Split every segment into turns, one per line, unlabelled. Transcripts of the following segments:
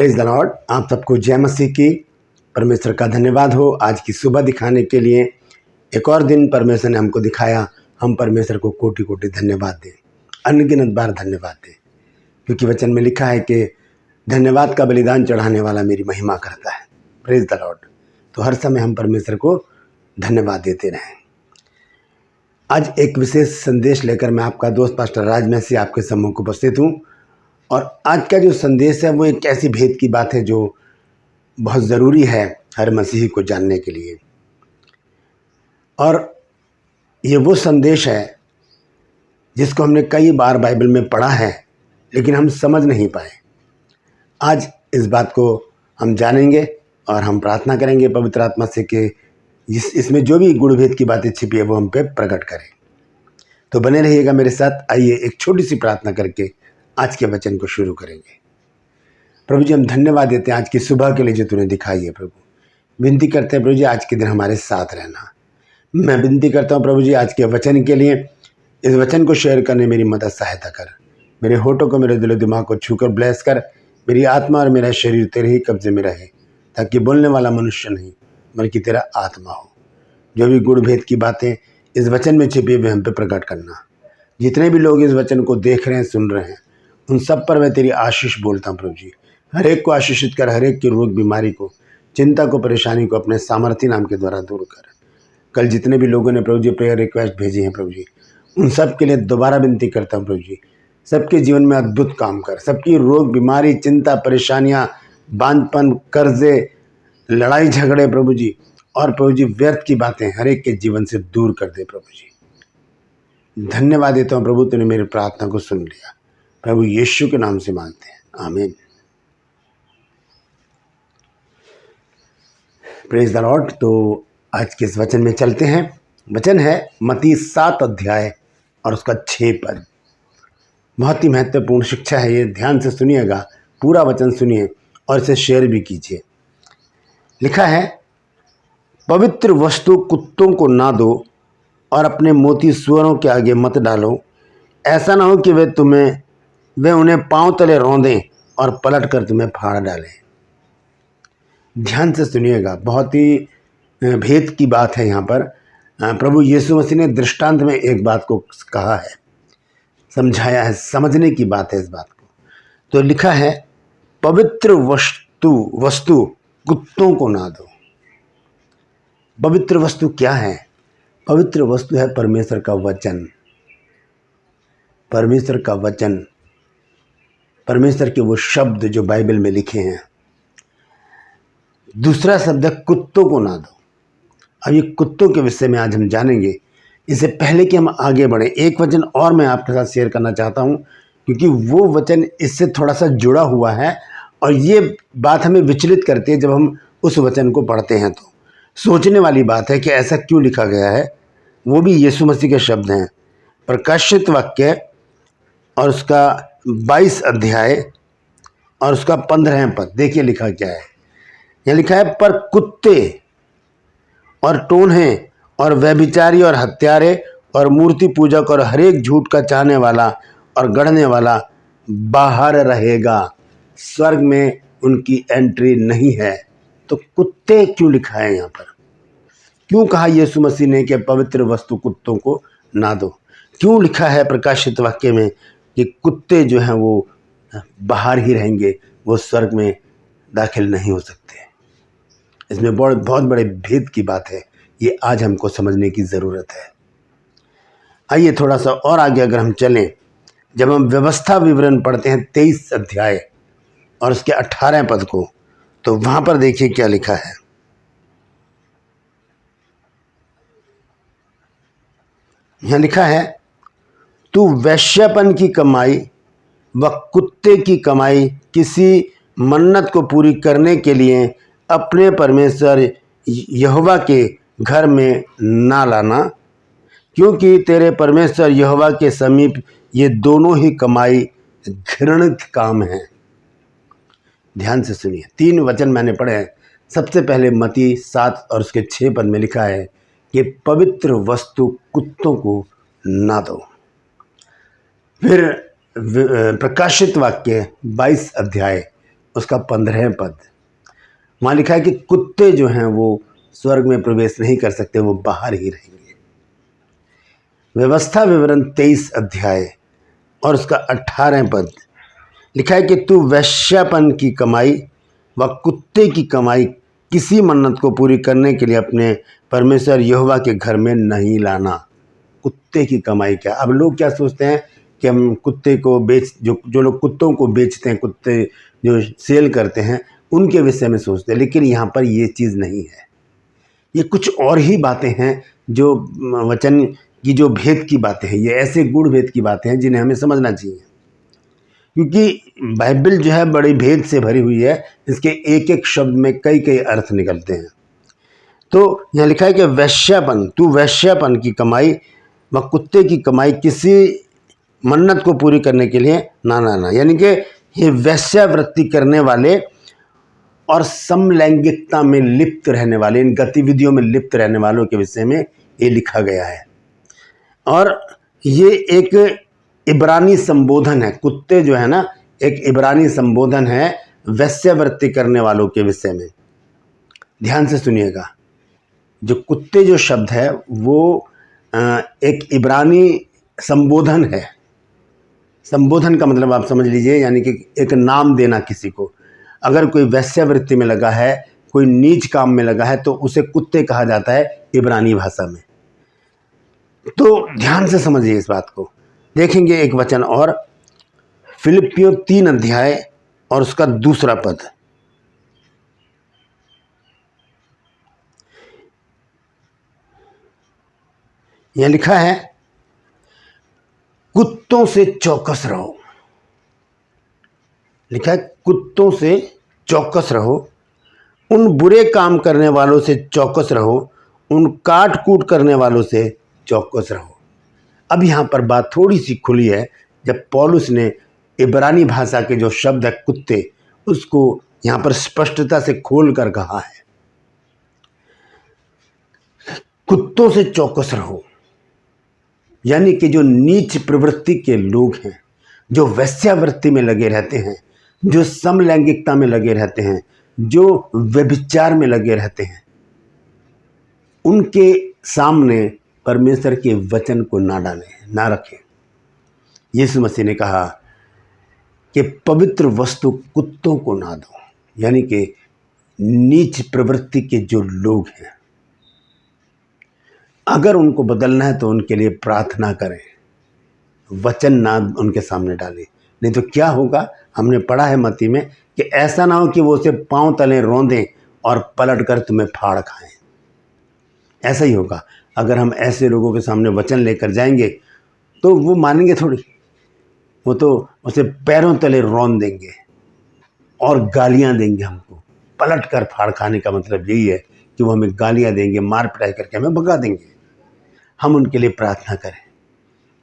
Praise the Lord. आप सबको जय मसीह की। परमेश्वर का धन्यवाद हो आज की सुबह दिखाने के लिए। एक और दिन परमेश्वर ने हमको दिखाया। हम परमेश्वर को कोटि कोटि धन्यवाद दें, अनगिनत बार धन्यवाद दें, क्योंकि वचन में लिखा है कि धन्यवाद का बलिदान चढ़ाने वाला मेरी महिमा करता है। Praise the Lord. तो हर समय हम परमेश्वर को धन्यवाद देते रहें। आज एक विशेष संदेश लेकर मैं आपका दोस्त पास्टर राज मैसी आपके सम्मुख उपस्थित हूँ। और आज का जो संदेश है वो एक ऐसी भेद की बात है जो बहुत ज़रूरी है हर मसीही को जानने के लिए। और ये वो संदेश है जिसको हमने कई बार बाइबल में पढ़ा है लेकिन हम समझ नहीं पाए। आज इस बात को हम जानेंगे और हम प्रार्थना करेंगे पवित्र आत्मा से कि इसमें जो भी गुण भेद की बातें छिपी है वो हम पे प्रकट करें। तो बने रहिएगा मेरे साथ। आइए एक छोटी सी प्रार्थना करके आज के वचन को शुरू करेंगे। प्रभु जी, हम धन्यवाद देते हैं आज की सुबह के लिए जो तूने दिखाई है। प्रभु विनती करते हैं प्रभु जी आज के दिन हमारे साथ रहना। मैं विनती करता हूँ प्रभु जी आज के वचन के लिए, इस वचन को शेयर करने मेरी मदद सहायता कर। मेरे होठों को, मेरे दिलो दिमाग को छूकर ब्लेस कर। मेरी आत्मा और मेरा शरीर तेरे ही कब्जे में रहे, ताकि बोलने वाला मनुष्य नहीं बल्कि तेरा आत्मा हो। जो भी गुण भेद की बातें इस वचन में छिपी हुई हम पे प्रकट करना। जितने भी लोग इस वचन को देख रहे हैं, सुन रहे हैं, उन सब पर मैं तेरी आशीष बोलता हूँ प्रभु जी। हर एक को आशीषित कर, हर एक की रोग बीमारी को, चिंता को, परेशानी को अपने सामर्थ्य नाम के द्वारा दूर कर। कल जितने भी लोगों ने प्रभु जी प्रेयर रिक्वेस्ट भेजी हैं प्रभु जी, उन सब के लिए दोबारा विनती करता हूँ प्रभु जी, सबके जीवन में अद्भुत काम कर। सबकी रोग बीमारी, चिंता, परेशानियाँ, बांझपन, कर्जे, लड़ाई झगड़े प्रभु जी और प्रभु जी व्यर्थ की बातें हर एक के जीवन से दूर कर दे प्रभु जी। धन्यवाद देता हूँ प्रभु, तूने मेरी प्रार्थना को सुन लिया। प्रभु यीशु के नाम से मांगते हैं, आमीन। Praise the Lord. तो आज के इस वचन में चलते हैं। वचन है मत्ती 7 अध्याय और उसका 6 पद। बहुत ही महत्वपूर्ण शिक्षा है ये, ध्यान से सुनिएगा, पूरा वचन सुनिए और इसे शेयर भी कीजिए। लिखा है, पवित्र वस्तु कुत्तों को ना दो और अपने मोती सुअरों के आगे मत डालो। ऐसा ना हो कि वे उन्हें पांव तले रौंदें और पलट कर तुम्हें फाड़ डालें। ध्यान से सुनिएगा, बहुत ही भेद की बात है यहाँ पर। प्रभु यीशु मसीह ने दृष्टांत में एक बात को कहा है, समझाया है, समझने की बात है इस बात को। तो लिखा है, पवित्र वस्तु कुत्तों को ना दो। पवित्र वस्तु क्या है? पवित्र वस्तु है परमेश्वर का वचन। परमेश्वर का वचन, परमेश्वर के वो शब्द जो बाइबल में लिखे हैं। दूसरा शब्द है कुत्तों को ना दो। अब ये कुत्तों के विषय में आज हम जानेंगे। इससे पहले कि हम आगे बढ़े, एक वचन और मैं आपके साथ शेयर करना चाहता हूँ, क्योंकि वो वचन इससे थोड़ा सा जुड़ा हुआ है और ये बात हमें विचलित करती है जब हम उस वचन को पढ़ते हैं। तो सोचने वाली बात है कि ऐसा क्यों लिखा गया है। वो भी यीशु मसीह के शब्द हैं। प्रकाशित वाक्य और उसका 22 अध्याय और उसका 15 पद देखिए लिखा क्या है। यह लिखा है, पर कुत्ते और टोन्हे और व्यभिचारी और हत्यारे और मूर्ति पूजक और हरेक झूठ का चाहने वाला और गढ़ने वाला बाहर रहेगा। स्वर्ग में उनकी एंट्री नहीं है। तो कुत्ते क्यों लिखा है यहाँ पर? क्यों कहा यीशु मसीह ने कि पवित्र वस्तु कुत्तों को ना दो? क्यों लिखा है प्रकाशित वाक्य में कि कुत्ते जो हैं वो बाहर ही रहेंगे, वो स्वर्ग में दाखिल नहीं हो सकते? इसमें बहुत बड़े भेद की बात है। ये आज हमको समझने की ज़रूरत है। आइए थोड़ा सा और आगे अगर हम चलें, जब हम व्यवस्था विवरण पढ़ते हैं 23 अध्याय और उसके 18 पद को, तो वहाँ पर देखिए क्या लिखा है। यहाँ लिखा है, तू वैश्यपन की कमाई व कुत्ते की कमाई किसी मन्नत को पूरी करने के लिए अपने परमेश्वर यहोवा के घर में ना लाना, क्योंकि तेरे परमेश्वर यहोवा के समीप ये दोनों ही कमाई घृणित काम है। ध्यान से सुनिए, 3 वचन मैंने पढ़े हैं। सबसे पहले मत्ती 7 और उसके 6 पद में लिखा है कि पवित्र वस्तु कुत्तों को ना दो। फिर प्रकाशित वाक्य 22 अध्याय उसका 15 पद। वहाँ लिखा है कि कुत्ते जो हैं वो स्वर्ग में प्रवेश नहीं कर सकते, वो बाहर ही रहेंगे। व्यवस्था विवरण 23 अध्याय और उसका 18 पद लिखा है कि तू वैश्यापन की कमाई व कुत्ते की कमाई किसी मन्नत को पूरी करने के लिए अपने परमेश्वर यहोवा के घर में नहीं लाना। कुत्ते की कमाई क्या? अब लोग क्या सोचते हैं कि हम कुत्ते को जो लोग कुत्तों को बेचते हैं, कुत्ते जो सेल करते हैं, उनके विषय में सोचते हैं, लेकिन यहाँ पर ये चीज़ नहीं है। ये कुछ और ही बातें हैं, जो वचन की जो भेद की बातें हैं, ये ऐसे गूढ़ भेद की बातें हैं जिन्हें हमें समझना चाहिए, क्योंकि बाइबल जो है बड़ी भेद से भरी हुई है। इसके एक एक शब्द में कई कई अर्थ निकलते हैं। तो यहाँ लिखा है कि वैश्यापन, तू वैश्यापन की कमाई व कुत्ते की कमाई किसी मन्नत को पूरी करने के लिए ना लाना। यानी कि ये वैश्यावृत्ति करने वाले और समलैंगिकता में लिप्त रहने वाले, इन गतिविधियों में लिप्त रहने वालों के विषय में ये लिखा गया है। और ये एक इब्रानी संबोधन है। कुत्ते जो है ना, एक इब्रानी संबोधन है वैश्यावृत्ति करने वालों के विषय में। ध्यान से सुनिएगा, जो कुत्ते जो शब्द है वो एक इब्रानी संबोधन है। संबोधन का मतलब आप समझ लीजिए, यानी कि एक नाम देना किसी को। अगर कोई वैश्यावृत्ति में लगा है, कोई नीच काम में लगा है, तो उसे कुत्ते कहा जाता है इब्रानी भाषा में। तो ध्यान से समझिए इस बात को। देखेंगे एक वचन और, फिलिपियों 3 अध्याय और उसका 2 पद। यह लिखा है, कुत्तों से चौकस रहो। लिखा है कुत्तों से चौकस रहो, उन बुरे काम करने वालों से चौकस रहो, उन काट कूट करने वालों से चौकस रहो। अब यहाँ पर बात थोड़ी सी खुली है, जब पौलुस ने इब्रानी भाषा के जो शब्द है कुत्ते, उसको यहाँ पर स्पष्टता से खोल कर कहा है, कुत्तों से चौकस रहो। यानी कि जो नीच प्रवृत्ति के लोग हैं, जो वैश्यावृत्ति में लगे रहते हैं, जो समलैंगिकता में लगे रहते हैं, जो व्यभिचार में लगे रहते हैं, उनके सामने परमेश्वर के वचन को ना डालें, ना रखें। यीशु मसीह ने कहा कि पवित्र वस्तु कुत्तों को ना दो। यानी कि नीच प्रवृत्ति के जो लोग हैं, अगर उनको बदलना है तो उनके लिए प्रार्थना करें, वचन ना उनके सामने डालें। नहीं तो क्या होगा, हमने पढ़ा है मत्ती में कि ऐसा ना हो कि वो उसे पांव तले रौंदें और पलट कर तुम्हें फाड़ खाएं। ऐसा ही होगा। अगर हम ऐसे लोगों के सामने वचन लेकर जाएंगे तो वो मानेंगे थोड़ी, वो तो उसे पैरों तले रौंद देंगे और गालियां देंगे हमको। पलट कर फाड़ खाने का मतलब यही है कि वो हमें गालियां देंगे, मार पिटाई करके हमें भगा देंगे। हम उनके लिए प्रार्थना करें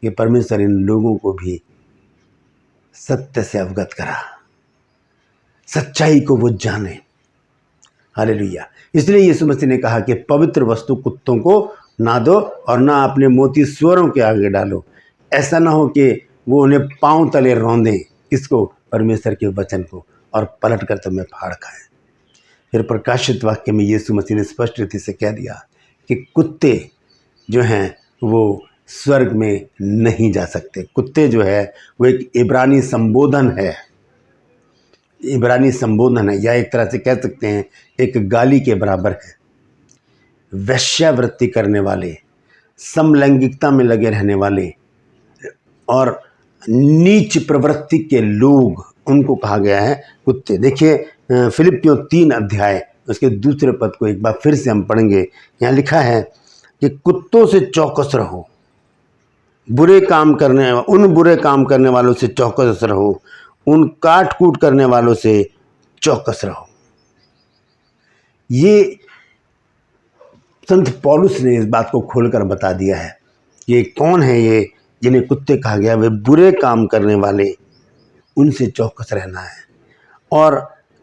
कि परमेश्वर इन लोगों को भी सत्य से अवगत करा, सच्चाई को वो जाने। हालेलुया। इसलिए यीशु मसीह ने कहा कि पवित्र वस्तु कुत्तों को ना दो और ना अपने मोती सुअरों के आगे डालो। ऐसा ना हो कि वो उन्हें पांव तले रौंदें, किसको? परमेश्वर के वचन को, और पलट कर तुम्हें फाड़ खाएं। फिर प्रकाशित वाक्य में यीशु मसीह ने स्पष्ट रीति से कह दिया कि कुत्ते जो हैं वो स्वर्ग में नहीं जा सकते। कुत्ते जो है वो एक इब्रानी संबोधन है, इब्रानी संबोधन है, या एक तरह से कह सकते हैं एक गाली के बराबर है। वैश्यावृत्ति करने वाले, समलैंगिकता में लगे रहने वाले और नीच प्रवृत्ति के लोग, उनको कहा गया है कुत्ते। देखिए फिलिपियों 3 अध्याय उसके 2 पद को एक बार फिर से हम पढ़ेंगे। यहाँ लिखा है कि कुत्तों से चौकस रहो, उन बुरे काम करने वालों से चौकस रहो, उन काट कूट करने वालों से चौकस रहो। ये संत पौलुस ने इस बात को खोलकर बता दिया है। ये कौन है ये जिन्हें कुत्ते कहा गया? वे बुरे काम करने वाले, उनसे चौकस रहना है। और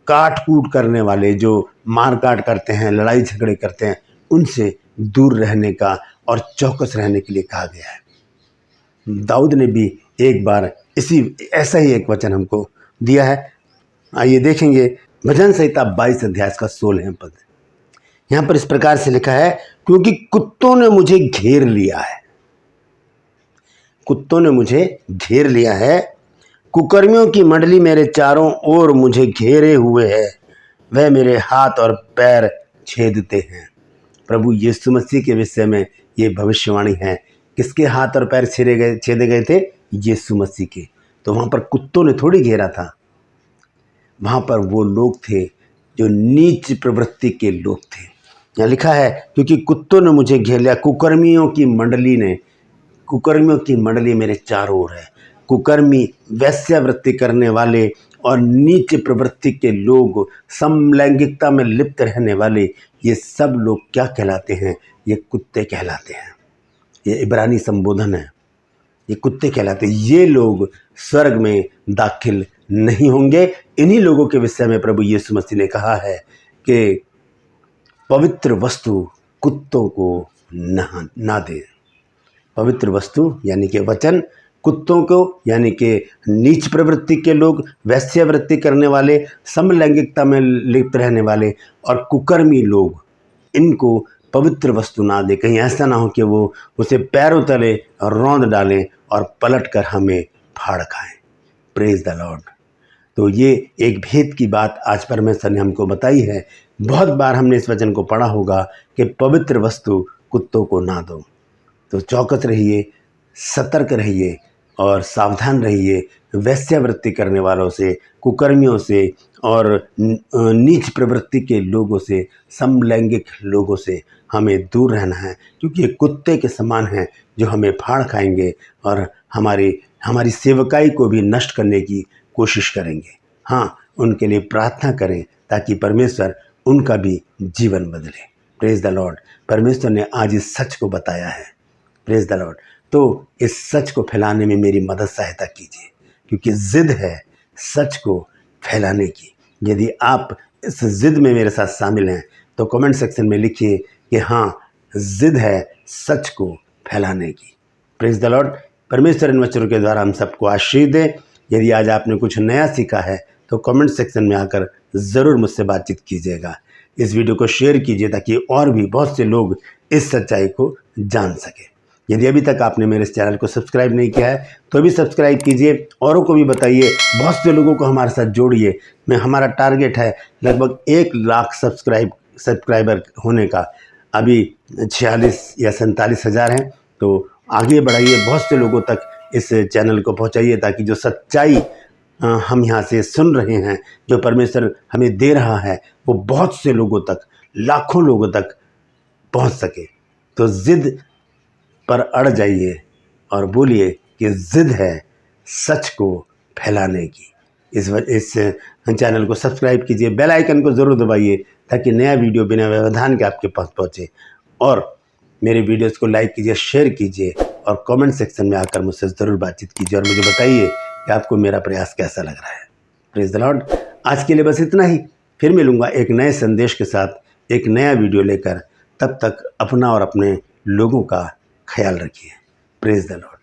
काट कूट करने वाले, जो मार काट करते हैं, लड़ाई झगड़े करते हैं, उनसे दूर रहने का और चौकस रहने के लिए कहा गया है। दाऊद ने भी एक बार ऐसा ही एक वचन हमको दिया है। आइए देखेंगे भजन संहिता 22 अध्याय का 16 पद। यहाँ पर इस प्रकार से लिखा है, क्योंकि कुत्तों ने मुझे घेर लिया है, कुत्तों ने मुझे घेर लिया है, कुकर्मियों की मंडली मेरे चारों ओर मुझे घेरे हुए है, वह मेरे हाथ और पैर छेदते हैं। प्रभु यीशु मसीह के विषय में ये भविष्यवाणी है। किसके हाथ और पैर छेदे गए थे? यीशु मसीह के। तो वहाँ पर कुत्तों ने थोड़ी घेरा था, वहाँ पर वो लोग थे जो नीच प्रवृत्ति के लोग थे। यहाँ लिखा है, क्योंकि कुत्तों ने मुझे घेर लिया, कुकर्मियों की मंडली मेरे चारों ओर है। कुकर्मी, वैश्यावृत्ति करने वाले और नीच प्रवृत्ति के लोग, समलैंगिकता में लिप्त रहने वाले, ये सब लोग क्या कहलाते हैं? ये कुत्ते कहलाते हैं। ये इब्रानी संबोधन है, ये कुत्ते कहलाते हैं। ये लोग स्वर्ग में दाखिल नहीं होंगे। इन्हीं लोगों के विषय में प्रभु यीशु मसीह ने कहा है कि पवित्र वस्तु कुत्तों को ना दे। पवित्र वस्तु यानी कि वचन कुत्तों को, यानी कि नीच प्रवृत्ति के लोग, वैश्यावृत्ति करने वाले, समलैंगिकता में लिप्त रहने वाले और कुकर्मी लोग, इनको पवित्र वस्तु ना दे। कहीं ऐसा ना हो कि वो उसे पैरों तले रौंद डालें और पलट कर हमें फाड़ खाएं। Praise the Lord. तो ये एक भेद की बात आज परमेश्वर ने हमको बताई है। बहुत बार हमने इस वचन को पढ़ा होगा कि पवित्र वस्तु कुत्तों को ना दो। तो चौकस रहिए, सतर्क रहिए और सावधान रहिए। वैश्यावृत्ति करने वालों से, कुकर्मियों से और नीच प्रवृत्ति के लोगों से, समलैंगिक लोगों से हमें दूर रहना है, क्योंकि ये कुत्ते के समान हैं जो हमें फाड़ खाएंगे और हमारी सेवकाई को भी नष्ट करने की कोशिश करेंगे। हाँ, उनके लिए प्रार्थना करें ताकि परमेश्वर उनका भी जीवन बदले। Praise the Lord. परमेश्वर ने आज इस सच को बताया है। Praise the Lord. तो इस सच को फैलाने में मेरी मदद सहायता कीजिए, क्योंकि जिद है सच को फैलाने की। यदि आप इस जिद में मेरे साथ शामिल हैं तो कमेंट सेक्शन में लिखिए कि हाँ, जिद है सच को फैलाने की। Praise the Lord. परमेश्वर इन वचनों के द्वारा हम सबको आशीष दे। यदि आज आपने कुछ नया सीखा है तो कमेंट सेक्शन में आकर ज़रूर मुझसे बातचीत कीजिएगा। इस वीडियो को शेयर कीजिए ताकि और भी बहुत से लोग इस सच्चाई को जान सकें। यदि अभी तक आपने मेरे इस चैनल को सब्सक्राइब नहीं किया है तो भी सब्सक्राइब कीजिए, औरों को भी बताइए, बहुत से लोगों को हमारे साथ जोड़िए। हमारा टारगेट है लगभग 1 लाख सब्सक्राइबर होने का। अभी 46 या 47 हज़ार हैं। तो आगे बढ़ाइए, बहुत से लोगों तक इस चैनल को पहुंचाइए ताकि जो सच्चाई हम यहाँ से सुन रहे हैं, जो परमेश्वर हमें दे रहा है, वो बहुत से लोगों तक, लाखों लोगों तक पहुंच सके। तो जिद पर अड़ जाइए और बोलिए कि जिद है सच को फैलाने की। इस चैनल को सब्सक्राइब कीजिए, बेल आइकन को ज़रूर दबाइए ताकि नया वीडियो बिना व्यवधान के आपके पास पहुँचे। और मेरे वीडियोस को लाइक कीजिए, शेयर कीजिए और कमेंट सेक्शन में आकर मुझसे ज़रूर बातचीत कीजिए और मुझे बताइए कि आपको मेरा प्रयास कैसा लग रहा है। Praise the Lord. आज के लिए बस इतना ही। फिर मिलूँगा एक नए संदेश के साथ, एक नया वीडियो लेकर। तब तक अपना और अपने लोगों का ख्याल रखिए। Praise the Lord.